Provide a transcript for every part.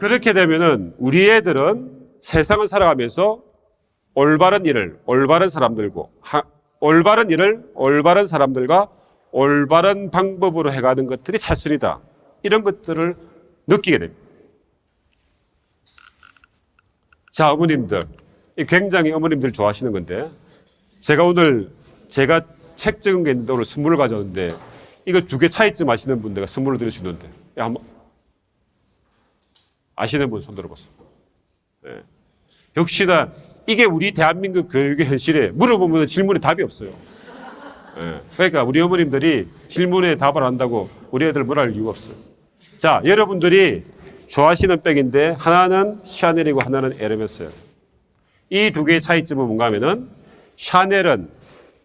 그렇게 되면은 우리 애들은 세상을 살아가면서 올바른 일을 올바른 사람들과 올바른 방법으로 해가는 것들이 차순이다. 이런 것들을 느끼게 됩니다. 자, 어머님들, 굉장히 어머님들 좋아하시는 건데, 제가 책 적은 게 있는데 오늘 선물을 가져왔는데, 이거 2개 차이점 아시는 분 내가 선물을 드릴 수 있는데, 한번 아시는 분 손 들어보세요. 네. 역시나 이게 우리 대한민국 교육의 현실에 물어보면 질문에 답이 없어요. 네. 그러니까 우리 어머님들이 질문에 답을 한다고 우리 애들 뭘 할 이유가 없어요. 자, 여러분들이 좋아하시는 백인데 하나는 샤넬이고 하나는 에르메스예요. 이 2개의 차이점은 뭔가 하면은 샤넬은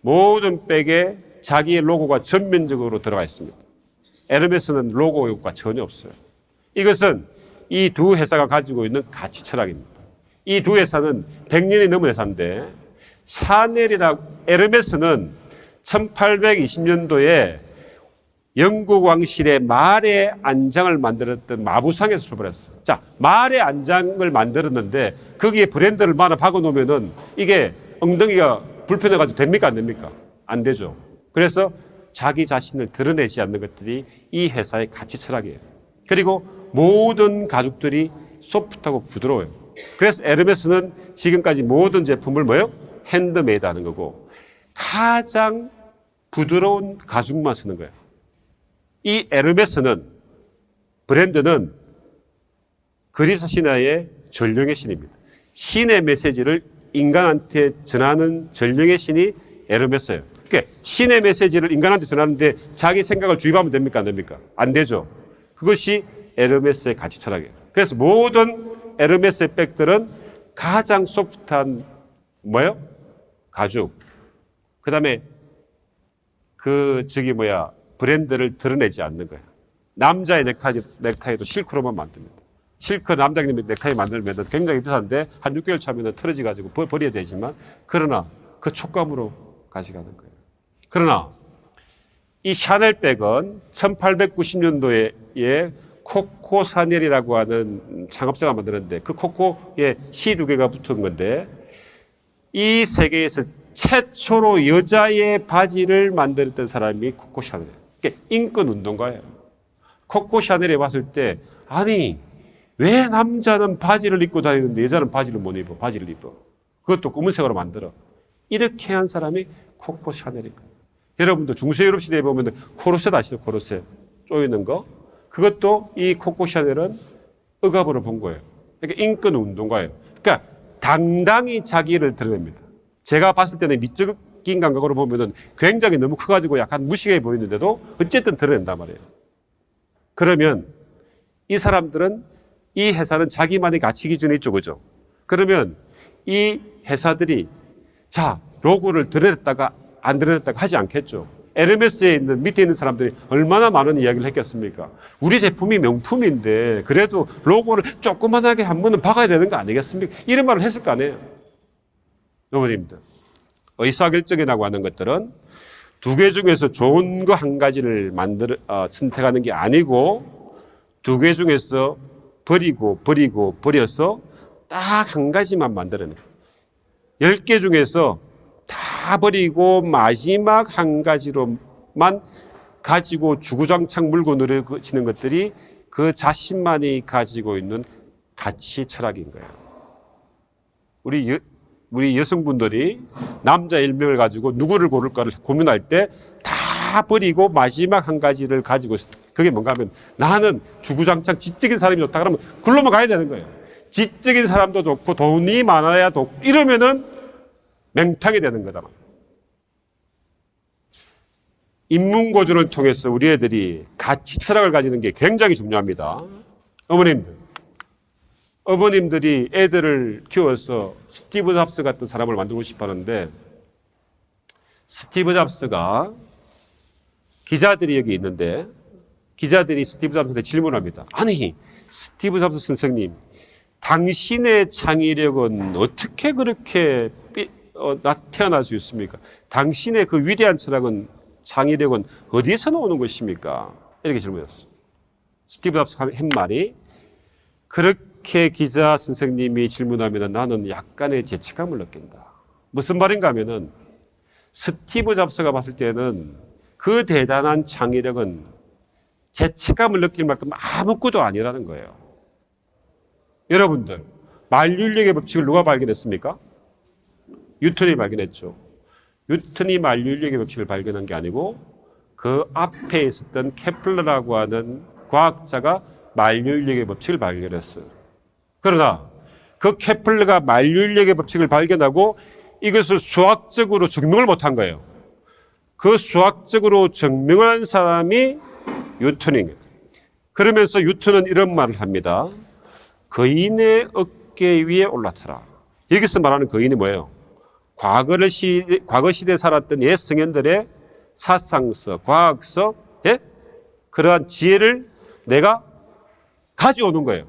모든 백에 자기의 로고가 전면적으로 들어가 있습니다. 에르메스는 로고 효과가 전혀 없어요. 이것은 이 두 회사가 가지고 있는 가치 철학입니다. 이 두 회사는 100년이 넘은 회사인데 샤넬이라고 에르메스는 1820년도에 영국 왕실의 말의 안장을 만들었던 마부상에서 출발했어요. 자, 말의 안장을 만들었는데 거기에 브랜드를 하나 박아놓으면은 이게 엉덩이가 불편해가지고 됩니까? 안 됩니까? 안 되죠. 그래서 자기 자신을 드러내지 않는 것들이 이 회사의 가치 철학이에요. 그리고 모든 가죽들이 소프트하고 부드러워요. 그래서 에르메스는 지금까지 모든 제품을 뭐예요? 핸드메이드 하는 거고 가장 부드러운 가죽만 쓰는 거예요. 이 에르메스는 브랜드는 그리스 신화의 전령의 신입니다. 신의 메시지를 인간한테 전하는 전령의 신이 에르메스예요. 그러니까 신의 메시지를 인간한테 전하는데 자기 생각을 주입하면 됩니까? 안 됩니까? 안 되죠. 그것이 에르메스의 가치 철학이에요. 그래서 모든 에르메스의 백들은 가장 소프트한 뭐예요? 가죽. 그 다음에 브랜드를 드러내지 않는 거예요. 남자의 넥타이도 실크로만 만듭니다. 실크 남자님 넥타이 만들면 굉장히 비싼데 한 6개월 차면 틀어져가지고 버려야 되지만 그러나 그 촉감으로 가져가는 거예요. 그러나 이 샤넬백은 1890년도에 코코 샤넬이라고 하는 창업자가 만들었는데 그 코코에 C 2개가 붙은 건데 이 세계에서 최초로 여자의 바지를 만들었던 사람이 코코 샤넬이에요. 그러니까 인권 운동가예요. 코코 샤넬에 봤을 때 아니 왜 남자는 바지를 입고 다니는데 여자는 바지를 못 입어? 바지를 입어. 그것도 검은색으로 만들어. 이렇게 한 사람이 코코 샤넬인 거예요. 여러분도 중세유럽 시대에 보면 코르셋 아시죠? 코르셋 쪼이는 거. 그것도 이 코코 샤넬은 억압으로 본 거예요. 그러니까 인권 운동가예요. 그러니까 당당히 자기를 드러냅니다. 제가 봤을 때는 미적인 감각으로 보면은 굉장히 너무 커가지고 약간 무식해 보이는데도 어쨌든 드러낸단 말이에요. 그러면 이 사람들은 이 회사는 자기만의 가치 기준이 있죠, 그죠? 그러면 이 회사들이 자, 로고를 드러냈다가 안 드러냈다가 하지 않겠죠. 에르메스에 있는 밑에 있는 사람들이 얼마나 많은 이야기를 했겠습니까? 우리 제품이 명품인데 그래도 로고를 조그만하게 한 번은 박아야 되는 거 아니겠습니까? 이런 말을 했을 거 아니에요. 어머님들, 의사결정이라고 하는 것들은 2개 중에서 좋은 거 한 가지를 선택하는 게 아니고 2개 중에서 버려서 딱 한 가지만 만들어내요. 10개 중에서 다 버리고 마지막 한 가지로만 가지고 주구장창 물고 늘어지는 것들이 그 자신만이 가지고 있는 가치 철학인 거예요. 우리 여성분들이 남자 1명을 가지고 누구를 고를까를 고민할 때 다 버리고 마지막 한 가지를 가지고 있어요. 그게 뭔가 하면 나는 주구장창 지적인 사람이 좋다 그러면 글로만 가야 되는 거예요. 지적인 사람도 좋고 돈이 많아야 좋고 이러면은 맹탕이 되는 거다. 인문고전을 통해서 우리 애들이 가치 철학을 가지는 게 굉장히 중요합니다. 어머님들이 애들을 키워서 스티브 잡스 같은 사람을 만들고 싶어 하는데 스티브 잡스가 기자들이 여기 있는데 기자들이 스티브 잡스한테 질문합니다. 아니 스티브 잡스 선생님 당신의 창의력은 어떻게 그렇게 태어날 수 있습니까? 당신의 그 위대한 철학은 창의력은 어디에서 나오는 것입니까? 이렇게 질문했어요. 스티브 잡스가 한 말이 그렇게 기자 선생님이 질문하면 나는 약간의 죄책감을 느낀다. 무슨 말인가 하면은 스티브 잡스가 봤을 때는 그 대단한 창의력은 죄책감을 느낄 만큼 아무것도 아니라는 거예요. 여러분들, 만유인력의 법칙을 누가 발견했습니까? 뉴턴이 발견했죠. 뉴턴이 만유인력의 법칙을 발견한 게 아니고 그 앞에 있었던 케플러라고 하는 과학자가 만유인력의 법칙을 발견했어요. 그러나 그 케플러가 만유인력의 법칙을 발견하고 이것을 수학적으로 증명을 못한 거예요. 그 수학적으로 증명한 사람이 뉴턴이에요. 그러면서 뉴턴은 이런 말을 합니다. 거인의 어깨 위에 올라타라. 여기서 말하는 거인이 뭐예요? 과거 시대에 살았던 옛 성현들의 사상서, 과학서, 예? 그러한 지혜를 내가 가져오는 거예요.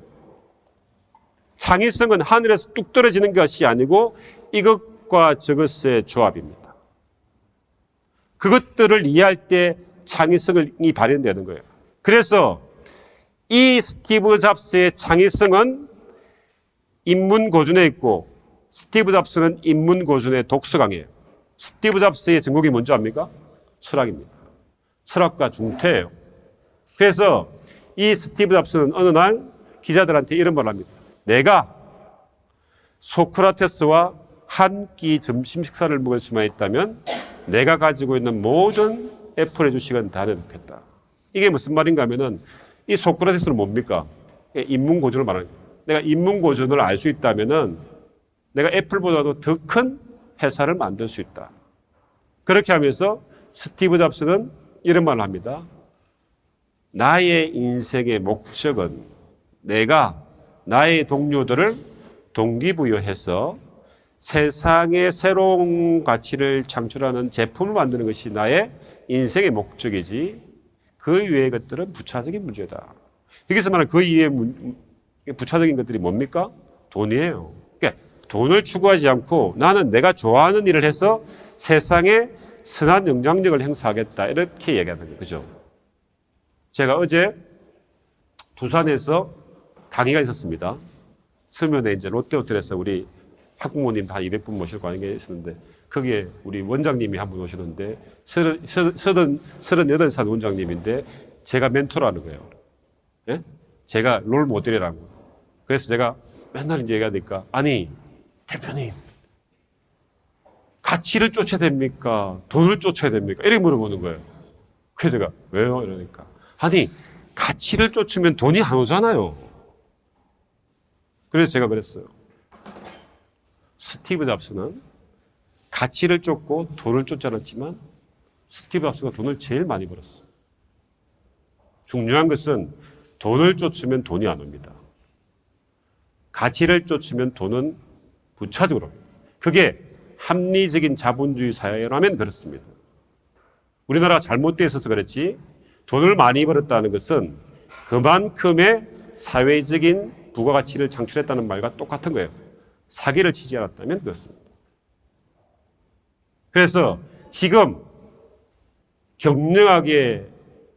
창의성은 하늘에서 뚝 떨어지는 것이 아니고 이것과 저것의 조합입니다. 그것들을 이해할 때 창의성이 발현되는 거예요. 그래서 이 스티브 잡스의 창의성은 인문고전에 있고 스티브 잡스는 인문고전의 독서강이에요. 스티브 잡스의 전공이 뭔지 압니까? 철학입니다. 철학과 중퇴예요. 그래서 이 스티브 잡스는 어느 날 기자들한테 이런 말을 합니다. 내가 소크라테스와 한 끼 점심 식사를 먹을 수만 있다면 내가 가지고 있는 모든 애플의 주식은 다 내놓겠다. 이게 무슨 말인가 하면은 이 소크라테스는 뭡니까? 인문고전을 말하는 거예요. 내가 인문고전을 알 수 있다면은 내가 애플보다도 더 큰 회사를 만들 수 있다. 그렇게 하면서 스티브 잡스는 이런 말을 합니다. 나의 인생의 목적은 내가 나의 동료들을 동기부여해서 세상에 새로운 가치를 창출하는 제품을 만드는 것이 나의 인생의 목적이지 그 이외의 것들은 부차적인 문제다. 여기서 말하는 그 이외의 부차적인 것들이 뭡니까? 돈이에요. 그러니까 돈을 추구하지 않고 나는 내가 좋아하는 일을 해서 세상에 선한 영향력을 행사하겠다. 이렇게 얘기하는 거예요. 그죠? 제가 어제 부산에서 강의가 있었습니다. 서면에 이제 롯데호텔에서 우리 학부모님 다 200분 모실 거 아닌 게 있었는데 거기에 우리 원장님이 한 분 오셨는데 38살 원장님인데 제가 멘토라는 거예요. 예? 제가 롤 모델이라고. 그래서 제가 맨날 이제 얘기하니까 아니 대표님 가치를 쫓아야 됩니까? 돈을 쫓아야 됩니까? 이렇게 물어보는 거예요. 그래서 제가 왜요? 이러니까 아니 가치를 쫓으면 돈이 안 오잖아요. 그래서 제가 그랬어요. 스티브 잡스는 가치를 쫓고 돈을 쫓지 않았지만 스티브 잡스가 돈을 제일 많이 벌었어요. 중요한 것은 돈을 쫓으면 돈이 안 옵니다. 가치를 쫓으면 돈은 부차적으로 옵니다. 그게 합리적인 자본주의 사회라면 그렇습니다. 우리나라가 잘못되어 있어서 그렇지 돈을 많이 벌었다는 것은 그만큼의 사회적인 부가가치를 창출했다는 말과 똑같은 거예요. 사기를 치지 않았다면 그렇습니다. 그래서 지금 경영학의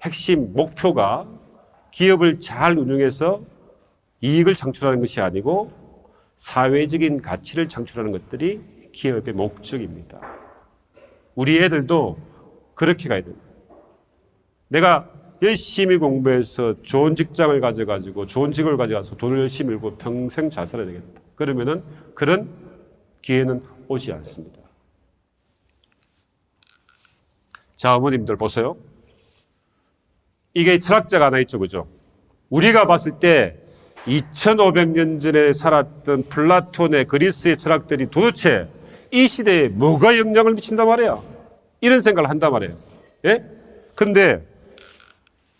핵심 목표가 기업을 잘 운영해서 이익을 창출하는 것이 아니고 사회적인 가치를 창출하는 것들이 기업의 목적입니다. 우리 애들도 그렇게 가야 됩니다. 내가 열심히 공부해서 좋은 직장을 가져가지고 좋은 직업을 가져가서 돈을 열심히 벌고 평생 잘 살아야 되겠다. 그러면은 그런 기회는 오지 않습니다. 자, 어머님들 보세요. 이게 철학자가 하나 있죠, 그죠? 우리가 봤을 때 2500년 전에 살았던 플라톤의 그리스의 철학들이 도대체 이 시대에 뭐가 영향을 미친단 말이야? 이런 생각을 한단 말이에요. 예? 근데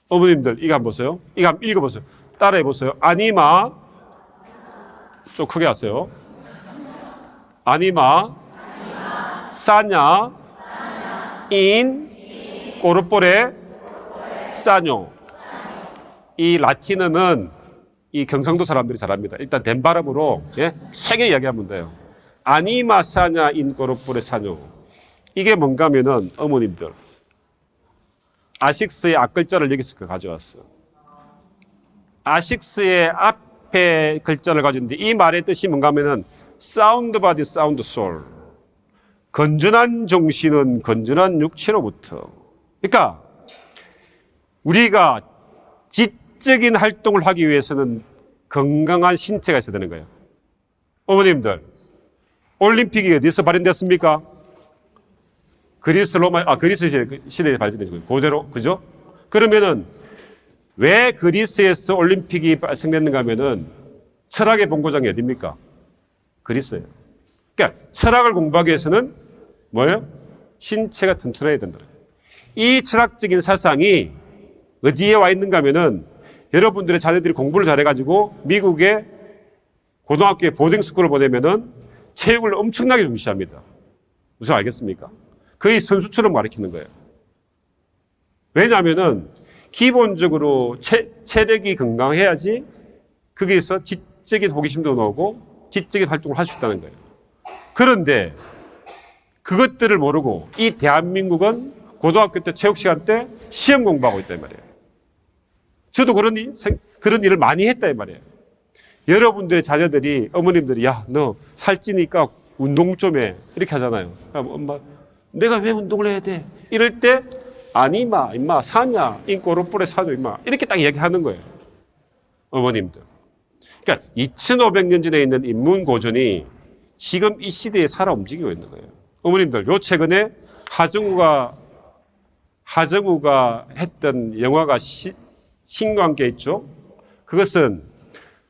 어머님들 이거 한번 보세요. 이거 한번 읽어보세요. 따라해 보세요. 아니마 좀 크게 하세요. 아니마 사냐 인 꼬르포레 사뇨. 이 라틴어는 이 경상도 사람들이 잘합니다. 일단 된 발음으로 세게 이야기하면 돼요. 아니마 사냐 인 꼬르포레 사뇨. 이게 뭔가 하면은 어머님들 아식스의 앞글자를 여기서 가져왔어요. 아식스의 앞 앞에 글자를 가지고 있는데 이 말의 뜻이 뭔가 하면은 sound body, sound soul. 건전한 정신은 건전한 육체로부터. 그러니까 우리가 지적인 활동을 하기 위해서는 건강한 신체가 있어야 되는 거예요. 어머님들, 올림픽이 어디서 발현됐습니까? 그리스 시대에 발전됐어요. 그대로, 그죠? 그러면은 왜 그리스에서 올림픽이 발생됐는가 하면은 철학의 본고장이 어디입니까? 그리스예요. 그러니까 철학을 공부하기 위해서는 뭐예요? 신체가 튼튼해야 된다. 이 철학적인 사상이 어디에 와 있는가 하면은 여러분들의 자녀들이 공부를 잘해가지고 미국의 고등학교에 보딩스쿨을 보내면은 체육을 엄청나게 중시합니다. 무슨 알겠습니까? 거의 선수처럼 가르치는 거예요. 왜냐하면은 기본적으로 체력이 건강해야지 거기에서 지적인 호기심도 나오고 지적인 활동을 할 수 있다는 거예요. 그런데 그것들을 모르고 이 대한민국은 고등학교 때 체육 시간 때 시험 공부하고 있단 말이에요. 저도 그런 일을 많이 했단 말이에요. 여러분들의 자녀들이 어머님들이 야, 너 살찌니까 운동 좀 해. 이렇게 하잖아요. 엄마, 내가 왜 운동을 해야 돼? 이럴 때 아니 임마 사냐? 인꼬르뿔에 사죠 임마. 이렇게 딱 얘기하는 거예요. 어머님들. 그러니까 2500년 전에 있는 인문고전이 지금 이 시대에 살아 움직이고 있는 거예요. 어머님들, 요 최근에 하정우가 했던 영화가 신관계 있죠? 그것은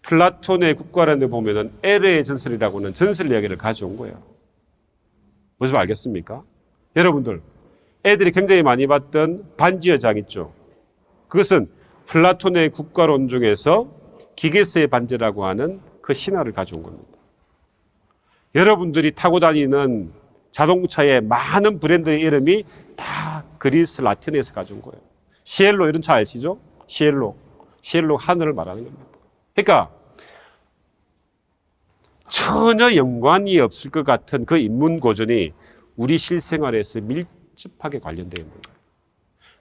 플라톤의 국가라는 데 보면은 에르의 전설이라고는 전설 이야기를 가져온 거예요. 무슨 말 알겠습니까? 여러분들, 애들이 굉장히 많이 봤던 반지의 장 있죠? 그것은 플라톤의 국가론 중에서 기게스의 반지라고 하는 그 신화를 가져온 겁니다. 여러분들이 타고 다니는 자동차의 많은 브랜드의 이름이 다 그리스 라틴에서 가져온 거예요. 시엘로 이런 차 아시죠? 시엘로 하늘을 말하는 겁니다. 그러니까 전혀 연관이 없을 것 같은 그 인문고전이 우리 실생활에서 밀접하게 관련되어 있는 거예요.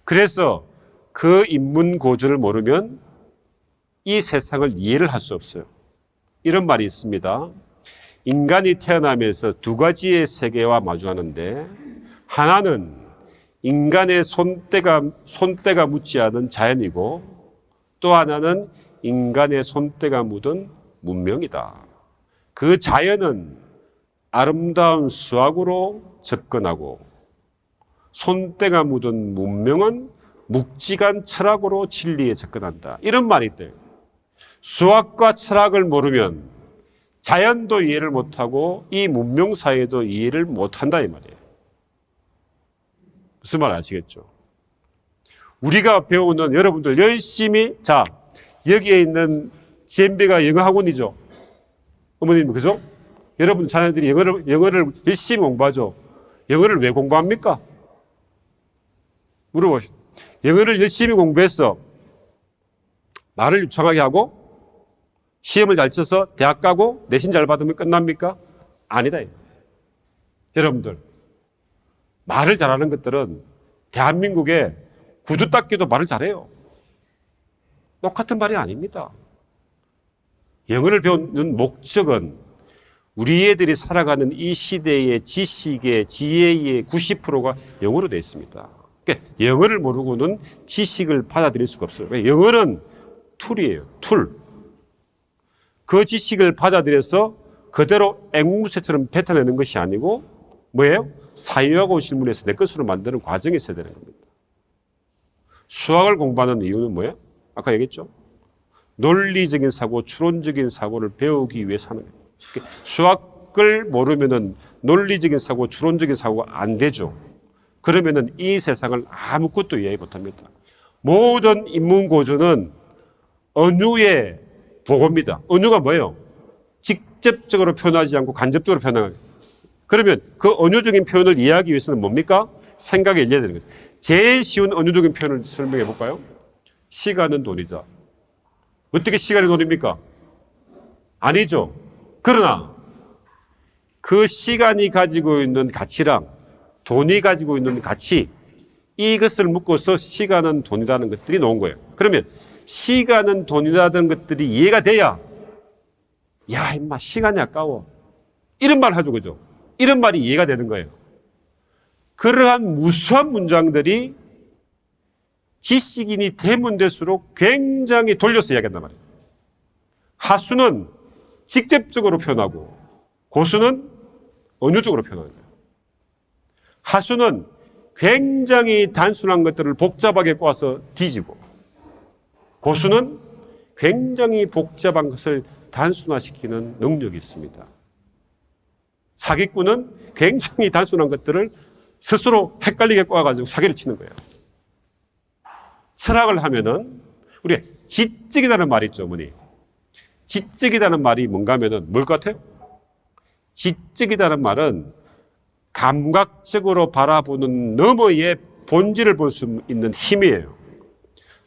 그래서 그 인문고전을 모르면 이 세상을 이해를 할 수 없어요. 이런 말이 있습니다. 인간이 태어나면서 두 가지의 세계와 마주하는데 하나는 인간의 손때가 묻지 않은 자연이고 또 하나는 인간의 손때가 묻은 문명이다. 그 자연은 아름다운 수학으로 접근하고 손때가 묻은 문명은 묵직한 철학으로 진리에 접근한다. 이런 말이 있대요. 수학과 철학을 모르면 자연도 이해를 못하고 이 문명사회도 이해를 못한다 이 말이에요. 무슨 말 아시겠죠? 우리가 배우는 여러분들 열심히 여기에 있는 GMB가 영어 학원이죠. 어머님 그죠? 여러분 자녀들이 영어를 열심히 공부하죠. 영어를 왜 공부합니까? 물어보시죠. 영어를 열심히 공부해서 말을 유창하게 하고 시험을 잘 쳐서 대학 가고 내신 잘 받으면 끝납니까? 아니다. 여러분들 말을 잘하는 것들은 대한민국에 구두 닦기도 말을 잘해요. 똑같은 말이 아닙니다. 영어를 배우는 목적은 우리 애들이 살아가는 이 시대의 지식의 지혜의 90%가 영어로 되어 있습니다. 그러니까 영어를 모르고는 지식을 받아들일 수가 없어요. 영어는 툴이에요. 툴. 그 지식을 받아들여서 그대로 앵무새처럼 뱉어내는 것이 아니고 뭐예요? 사유하고 실문에서 내 것으로 만드는 과정이 있어야 되는 겁니다. 수학을 공부하는 이유는 뭐예요? 아까 얘기했죠? 논리적인 사고, 추론적인 사고를 배우기 위해서 하는 거예요. 수학을 모르면은 논리적인 사고, 추론적인 사고가 안 되죠. 그러면은 이 세상을 아무것도 이해 못합니다. 모든 인문고전은 언유의 보고입니다. 언유가 뭐예요? 직접적으로 표현하지 않고 간접적으로 표현하는 거예요. 그러면 그 언유적인 표현을 이해하기 위해서는 뭡니까? 생각을 이해해야 되는 거예요. 제일 쉬운 언유적인 표현을 설명해 볼까요? 시간은 돈이다. 어떻게 시간이 돈입니까? 아니죠. 그러나 그 시간이 가지고 있는 가치랑 돈이 가지고 있는 가치, 이것을 묶어서 시간은 돈이라는 것들이 나온 거예요. 그러면 시간은 돈이라는 것들이 이해가 돼야 야, 임마, 시간이 아까워. 이런 말 하죠, 그죠? 이런 말이 이해가 되는 거예요. 그러한 무수한 문장들이 지식인이 되면 될수록 굉장히 돌려서 이야기한단 말이에요. 하수는 직접적으로 표현하고 고수는 은유적으로 표현하는 거예요. 하수는 굉장히 단순한 것들을 복잡하게 꼬아서 뒤지고 고수는 굉장히 복잡한 것을 단순화시키는 능력이 있습니다. 사기꾼은 굉장히 단순한 것들을 스스로 헷갈리게 꼬아가지고 사기를 치는 거예요. 철학을 하면은 우리 지적이라는 말이 있죠, 어머니. 지적이라는 말이 뭔가 하면은 뭘 것 같아요? 지적이라는 말은 감각적으로 바라보는 너머의 본질을 볼 수 있는 힘이에요.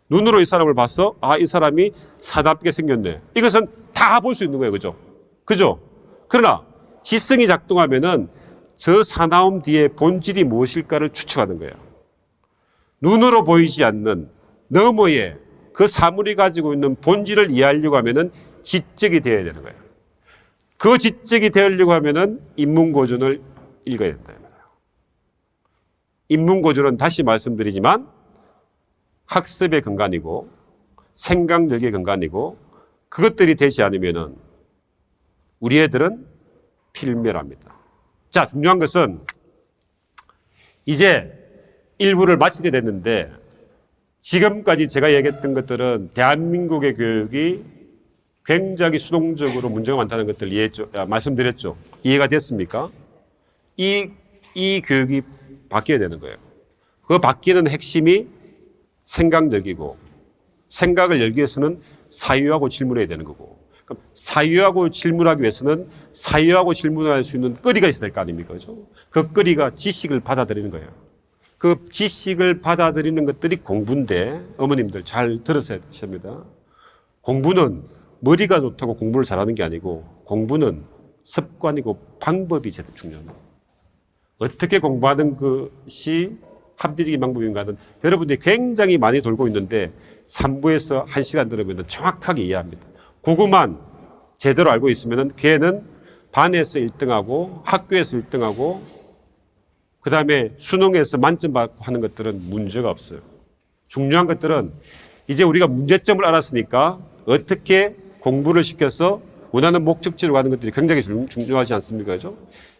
눈으로 이 사람을 봐서 아, 이 사람이 사납게 생겼네. 이것은 다 볼 수 있는 거예요. 그죠? 그죠? 그러나 지성이 작동하면은 저 사나움 뒤에 본질이 무엇일까를 추측하는 거예요. 눈으로 보이지 않는 너머의 그 사물이 가지고 있는 본질을 이해하려고 하면은 지적이 되어야 되는 거예요. 그 지적이 되려고 하면은 인문고전을 읽어야 된다. 인문고전은 다시 말씀드리지만 학습의 근간이고 생각력의 근간이고 그것들이 되지 않으면은 우리 애들은 필멸합니다. 자, 중요한 것은 이제 일부를 마칠 때 됐는데 지금까지 제가 얘기했던 것들은 대한민국의 교육이 굉장히 수동적으로 문제가 많다는 것들 말씀드렸죠. 이해가 됐습니까? 이 교육이 바뀌어야 되는 거예요. 그 바뀌는 핵심이 생각력이고 생각을 열기 위해서는 사유하고 질문해야 되는 거고 그럼 사유하고 질문하기 위해서는 사유하고 질문할 수 있는 거리가 있어야 될 거 아닙니까? 그렇죠? 그 거리가 지식을 받아들이는 거예요. 그 지식을 받아들이는 것들이 공부인데 어머님들 잘 들으셔야 됩니다. 공부는 머리가 좋다고 공부를 잘하는 게 아니고 공부는 습관이고 방법이 제일 중요합니다. 어떻게 공부하는 것이 합리적인 방법인가는 여러분들이 굉장히 많이 돌고 있는데 3부에서 1시간 들으면 정확하게 이해합니다. 그것만 제대로 알고 있으면 걔는 반에서 1등하고 학교에서 1등하고 그 다음에 수능에서 만점 받고 하는 것들은 문제가 없어요. 중요한 것들은 이제 우리가 문제점을 알았으니까 어떻게 공부를 시켜서 원하는 목적지로 가는 것들이 굉장히 중요하지 않습니까? 그죠?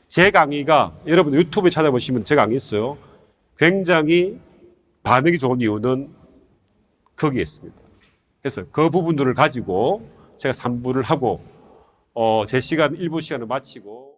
제 강의가 여러분 유튜브에 찾아보시면 제 강의 있어요. 굉장히 반응이 좋은 이유는 거기에 있습니다. 그래서 그 부분들을 가지고 제가 3부를 하고 제 시간 1부 시간을 마치고